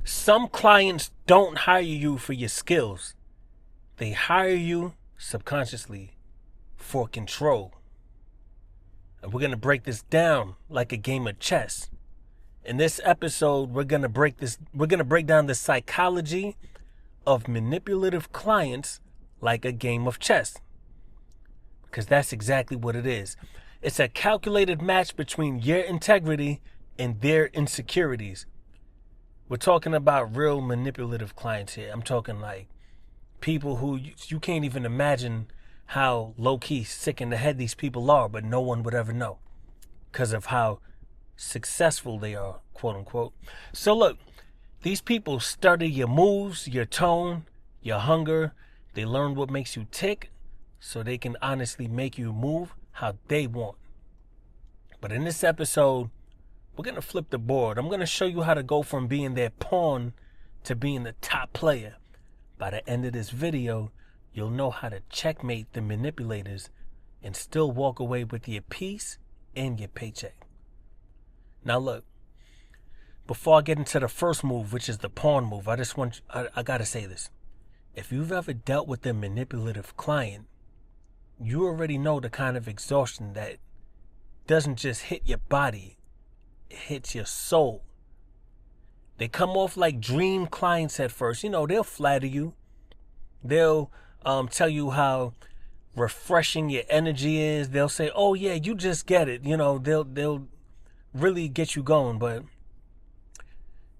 Some clients don't hire you for your skills. They hire you subconsciously for control. And we're going to break this down like a game of chess. In this episode, we're going to break down the psychology of manipulative clients like a game of chess. Because that's exactly what it is. It's a calculated match between your integrity and their insecurities. We're talking about real manipulative clients here. I'm talking like people who you can't even imagine how low-key sick in the head these people are, but no one would ever know because of how successful they are, quote unquote. So look, these people study your moves, your tone, your hunger. They learn what makes you tick so they can honestly make you move how they want. But in this episode, we're going to flip the board. I'm going to show you how to go from being their pawn to being the top player. By the end of this video, you'll know how to checkmate the manipulators and still walk away with your peace and your paycheck. Now look, before I get into the first move, which is the pawn move, I got to say this. If you've ever dealt with a manipulative client, you already know the kind of exhaustion that doesn't just hit your body, it hits your soul. They come off like dream clients at first. You know, they'll flatter you. They'll tell you how refreshing your energy is. They'll say, "Oh yeah, you just get it." You know, they'll really get you going, but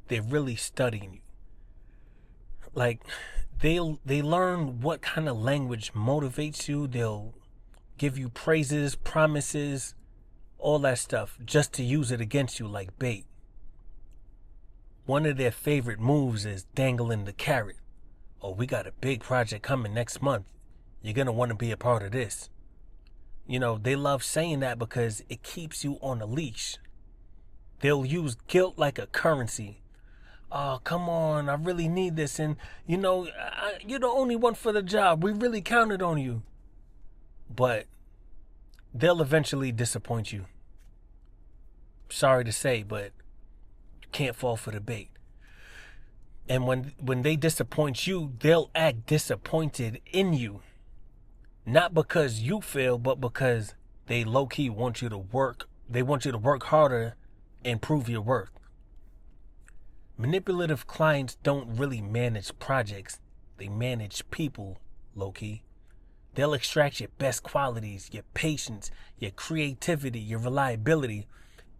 they're really studying you. Like they learn what kind of language motivates you. They'll give you praises, promises, all that stuff just to use it against you like bait. One of their favorite moves is dangling the carrot. Oh, we got a big project coming next month. You're going to want to be a part of this. You know, they love saying that because it keeps you on a leash. They'll use guilt like a currency. Oh, come on, I really need this. And, you know, you're the only one for the job. We really counted on you. But they'll eventually disappoint you. Sorry to say, but you can't fall for the bait. And when they disappoint you, they'll act disappointed in you. Not because you fail, but because they low-key want you to work. They want you to work harder and prove your worth. Manipulative clients don't really manage projects. They manage people, low-key. They'll extract your best qualities, your patience, your creativity, your reliability,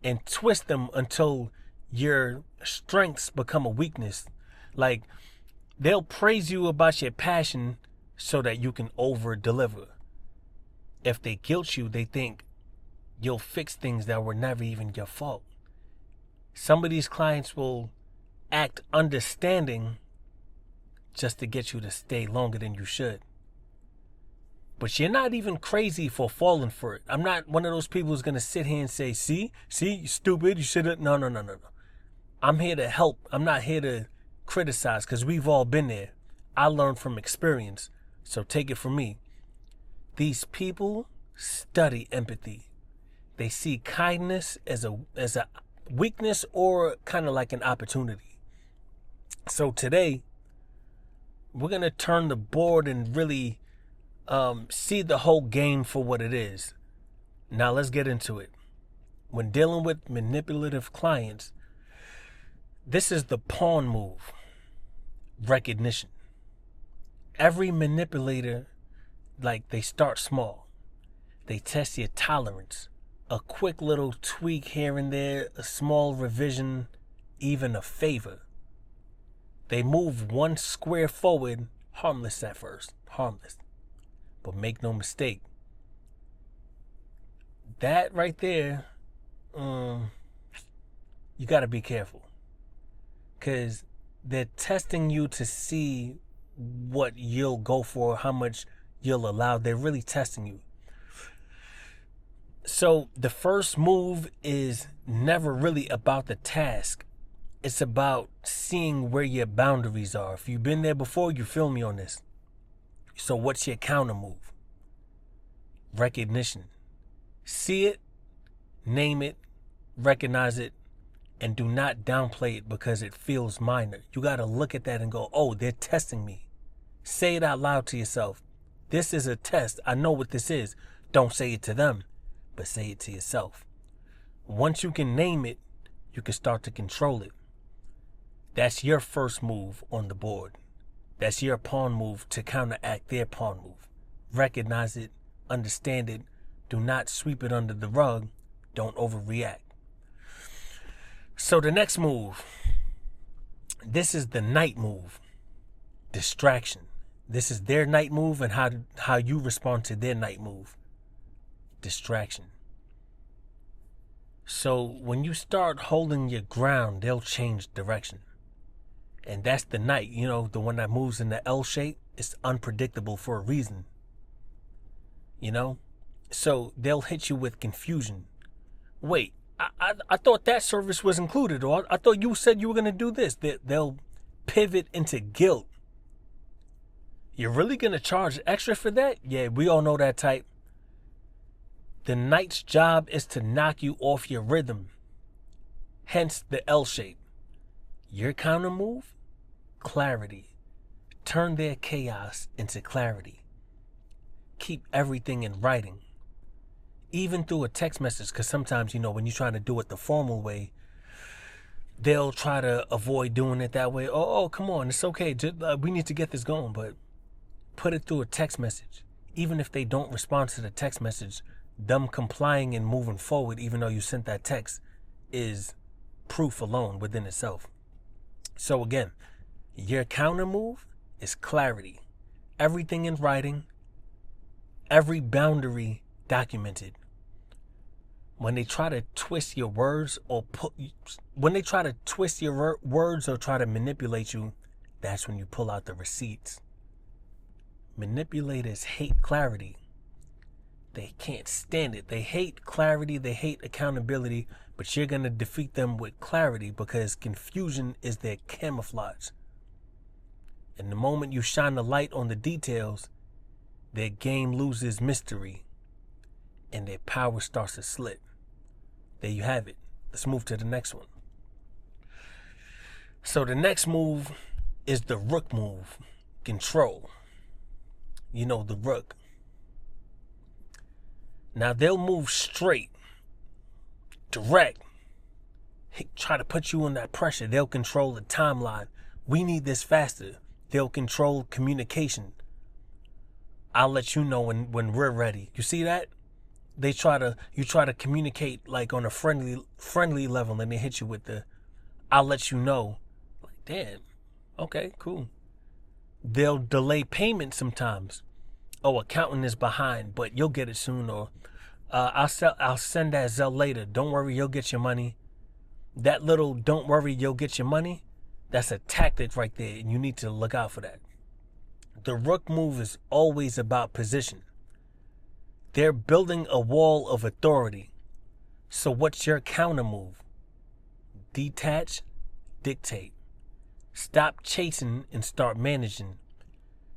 and twist them until your strengths become a weakness. Like, they'll praise you about your passion so that you can over-deliver. If they guilt you, they think you'll fix things that were never even your fault. Some of these clients will act understanding just to get you to stay longer than you should. But you're not even crazy for falling for it. I'm not one of those people who's going to sit here and say, see, you stupid, you should have. No. I'm here to help. I'm not here to criticize because we've all been there. I learned from experience, so take it from me. These people study empathy. They see kindness as a weakness or kind of like an opportunity. So today, we're going to turn the board and really see the whole game for what it is. Now let's get into it. When dealing with manipulative clients, this is the pawn move. Recognition. Every manipulator, they start small. They test your tolerance. A quick little tweak here and there, a small revision, even a favor. They move one square forward, harmless at first, harmless. But make no mistake, that right there, you got to be careful. Because they're testing you to see what you'll go for, how much you'll allow. They're really testing you. So the first move is never really about the task. It's about seeing where your boundaries are. If you've been there before, you feel me on this. So what's your counter move? Recognition. See it, name it, recognize it, And do not downplay it because it feels minor. You got to look at that and go, oh, they're testing me. Say it out loud to yourself. This is a test. I know what this is. Don't say it to them, but say it to yourself. Once you can name it, you can start to control it. That's your first move on the board. That's your pawn move to counteract their pawn move. Recognize it, understand it. Do not sweep it under the rug. Don't overreact. So the next move, this is the night move. Distraction. This is their night move and how you respond to their night move. Distraction. So when you start holding your ground, they'll change direction. And that's the night, the one that moves in the L shape. It's unpredictable for a reason. So they'll hit you with confusion. Wait, I thought that service was included, or I thought you said you were going to do this. They'll pivot into guilt. You're really going to charge extra for that? Yeah, we all know that type. The night's job is to knock you off your rhythm. Hence the L shape. Your counter move? Clarity. Turn their chaos into clarity. Keep everything in writing. Even through a text message, because sometimes, when you're trying to do it the formal way, they'll try to avoid doing it that way. Oh, come on, it's okay. We need to get this going, but put it through a text message. Even if they don't respond to the text message, them complying and moving forward, even though you sent that text, is proof alone within itself. So again, your counter move is clarity. Everything in writing, every boundary documented. When they try to twist your words or try to manipulate you, that's when you pull out the receipts. Manipulators hate clarity. They can't stand it. They hate clarity. They hate accountability, but you're going to defeat them with clarity because confusion is their camouflage. And the moment you shine the light on the details, their game loses mystery and their power starts to slip. There you have it. Let's move to the next one. So the next move is the rook move. Control. The rook. Now they'll move straight, direct, try to put you in that pressure. They'll control the timeline. We need this faster. They'll control communication. I'll let you know when we're ready. You see that? You try to communicate like on a friendly level, and they hit you with the I'll let you know. Like, damn, okay, cool. They'll delay payment sometimes. Oh, accountant is behind, but you'll get it soon. Or I'll send that Zelle later. Don't worry, you'll get your money. That little "don't worry, you'll get your money," that's a tactic right there, and you need to look out for that. The rook move is always about position. They're building a wall of authority. So what's your counter move? Detach, dictate. Stop chasing and start managing.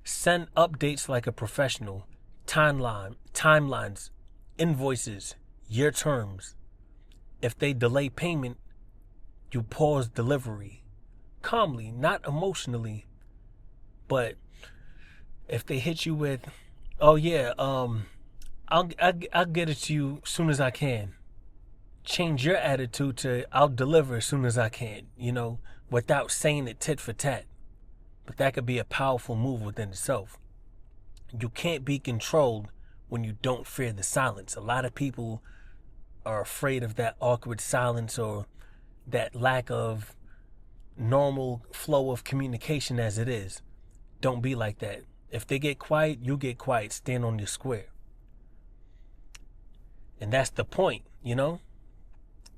Send updates like a professional. Timelines, invoices, your terms. If they delay payment, you pause delivery. Calmly, not emotionally. But if they hit you with, oh yeah, I'll get it to you as soon as I can. Change your attitude to I'll deliver as soon as I can, without saying it tit for tat. But that could be a powerful move within itself. You can't be controlled when you don't fear the silence. A lot of people are afraid of that awkward silence or that lack of normal flow of communication as it is. Don't be like that. If they get quiet, you get quiet. Stand on your square. And that's the point,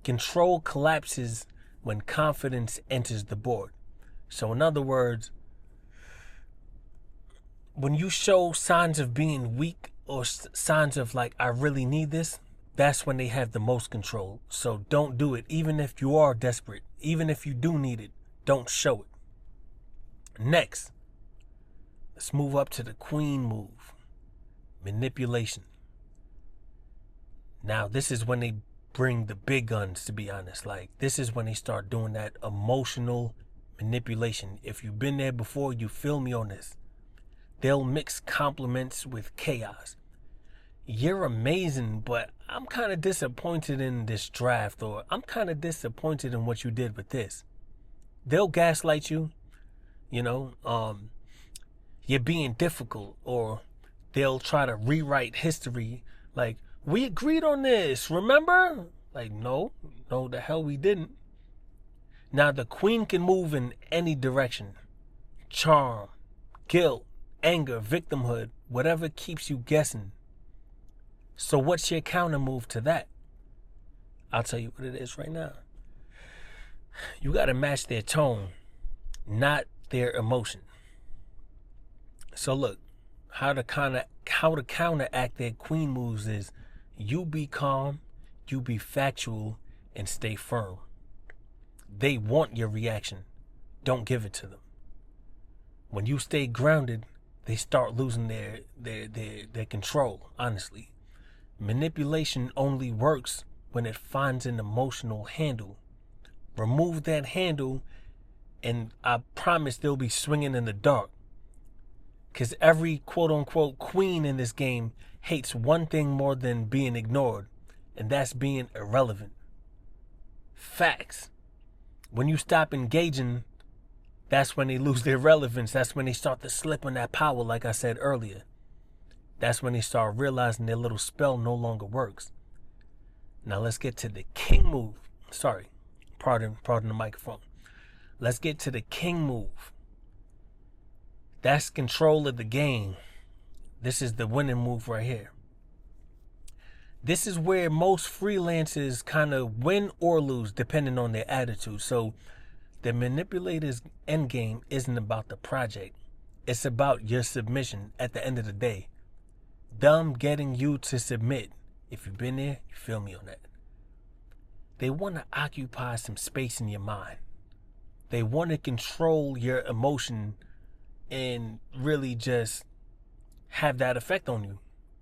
Control collapses when confidence enters the board. So in other words, when you show signs of being weak or signs of like, I really need this, that's when they have the most control. So don't do it. Even if you are desperate, even if you do need it, don't show it. Next, let's move up to the queen move. Manipulation. Now, this is when they bring the big guns, to be honest. Like, this is when they start doing that emotional manipulation. If you've been there before, you feel me on this. They'll mix compliments with chaos. You're amazing, but I'm kind of disappointed in this draft, or I'm kind of disappointed in what you did with this. They'll gaslight you, you're being difficult, or they'll try to rewrite history. Like, we agreed on this, remember? Like, no, the hell we didn't. Now, the queen can move in any direction. Charm, guilt, anger, victimhood, whatever keeps you guessing. So what's your counter move to that? I'll tell you what it is right now. You got to match their tone, not their emotion. So look, how to counteract their queen moves is you be calm, you be factual, and stay firm. They want your reaction. Don't give it to them. When you stay grounded, they start losing their control, honestly. Manipulation only works when it finds an emotional handle. Remove that handle, and I promise they'll be swinging in the dark. Because every quote-unquote queen in this game hates one thing more than being ignored, and that's being irrelevant. Facts. When you stop engaging, that's when they lose their relevance. That's when they start to slip on that power, like I said earlier. That's when they start realizing their little spell no longer works. Now let's get to the king move. Sorry, pardon the microphone. Let's get to the king move. That's control of the game. This is the winning move right here. This is where most freelancers kind of win or lose depending on their attitude. So the manipulator's end game isn't about the project. It's about your submission at the end of the day. Them getting you to submit. If you've been there, you feel me on that. They want to occupy some space in your mind. They want to control your emotion and really just have that effect on you.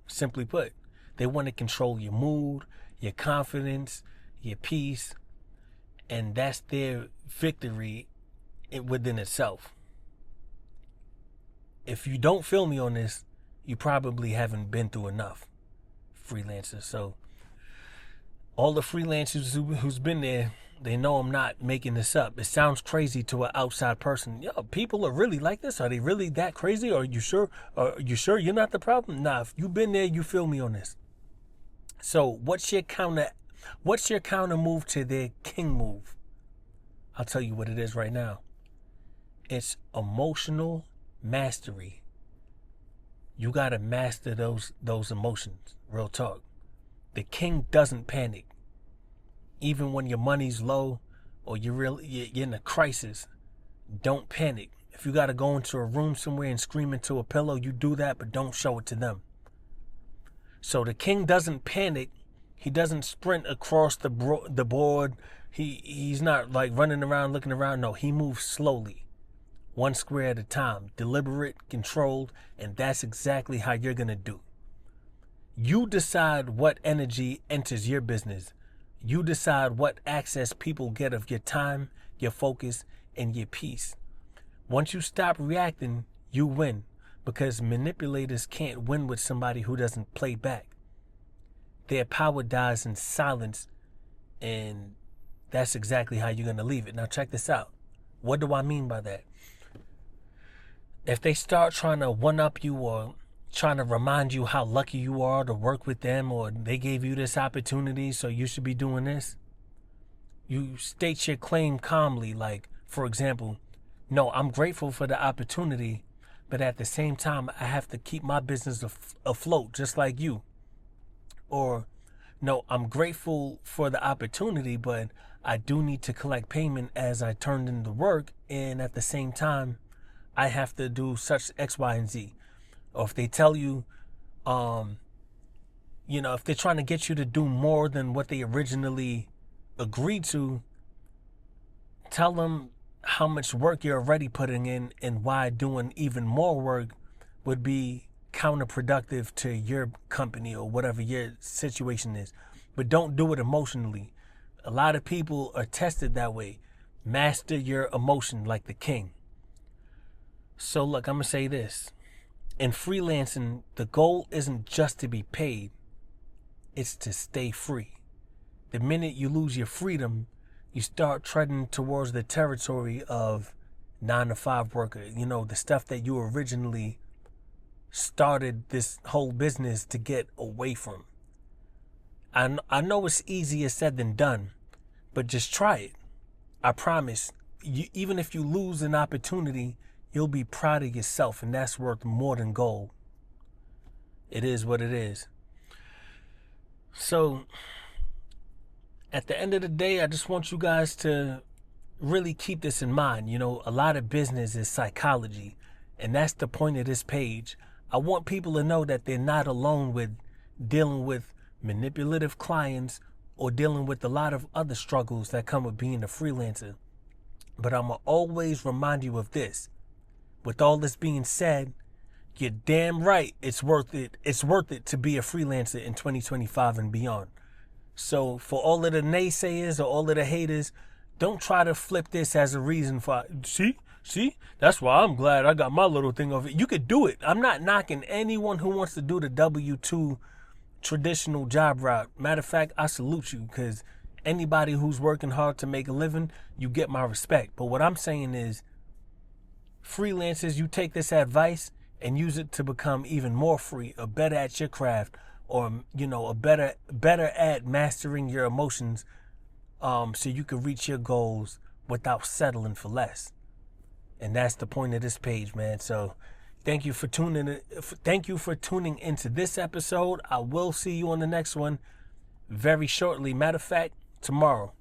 Simply put, they want to control your mood, your confidence, your peace, and that's their victory within itself. If you don't feel me on this, you probably haven't been through enough, freelancers. So all the freelancers who's been there, they know I'm not making this up. It sounds crazy to an outside person. Yo, people are really like this? Are they really that crazy? Are you sure? Are you sure you're not the problem? Nah, if you've been there, you feel me on this. So what's your counter move to their king move? I'll tell you what it is right now. It's emotional mastery. You gotta master those emotions. Real talk. The king doesn't panic. Even when your money's low or you're in a crisis, don't panic. If you gotta go into a room somewhere and scream into a pillow, you do that, but don't show it to them. So the king doesn't panic. He doesn't sprint across the board. He's not like running around, looking around. No, he moves slowly, one square at a time, deliberate, controlled, and that's exactly how you're gonna do. You decide what energy enters your business. You decide what access people get of your time, your focus, and your peace. Once you stop reacting, you win, because manipulators can't win with somebody who doesn't play back. Their power dies in silence, and that's exactly how you're going to leave it. Now check this out. What do I mean by that? If they start trying to one-up you or trying to remind you how lucky you are to work with them, or they gave you this opportunity, so you should be doing this, you state your claim calmly. Like, for example, no, I'm grateful for the opportunity, but at the same time, I have to keep my business afloat just like you. Or, no, I'm grateful for the opportunity, but I do need to collect payment as I turned in the work, and at the same time, I have to do such X, Y, and Z. Or if they tell you, if they're trying to get you to do more than what they originally agreed to, tell them how much work you're already putting in and why doing even more work would be counterproductive to your company or whatever your situation is. but don't do it emotionally. A lot of people are tested that way. Master your emotion like the king. So look, I'm going to say this. In freelancing, the goal isn't just to be paid. It's to stay free. The minute you lose your freedom, you start treading towards the territory of 9-to-5 worker. You know, the stuff that you originally started this whole business to get away from. I know it's easier said than done, but just try it. I promise, even if you lose an opportunity, you'll be proud of yourself, and that's worth more than gold. It is what it is. So, at the end of the day, I just want you guys to really keep this in mind. You know, a lot of business is psychology, and that's the point of this page. I want people to know that they're not alone with dealing with manipulative clients or dealing with a lot of other struggles that come with being a freelancer. But I'm going to always remind you of this. With all this being said, you're damn right it's worth it. It's worth it to be a freelancer in 2025 and beyond. So for all of the naysayers or all of the haters, don't try to flip this as a reason for, see, that's why I'm glad I got my little thing of it. You could do it. I'm not knocking anyone who wants to do the W-2 traditional job route. Matter of fact, I salute you, because anybody who's working hard to make a living, you get my respect. But what I'm saying is, freelancers, you take this advice and use it to become even more free or better at your craft, or, you know, a better at mastering your emotions, so you can reach your goals without settling for less. And that's the point of this page, man. So thank you for tuning into this episode. I will see you on the next one very shortly. Matter of fact, tomorrow.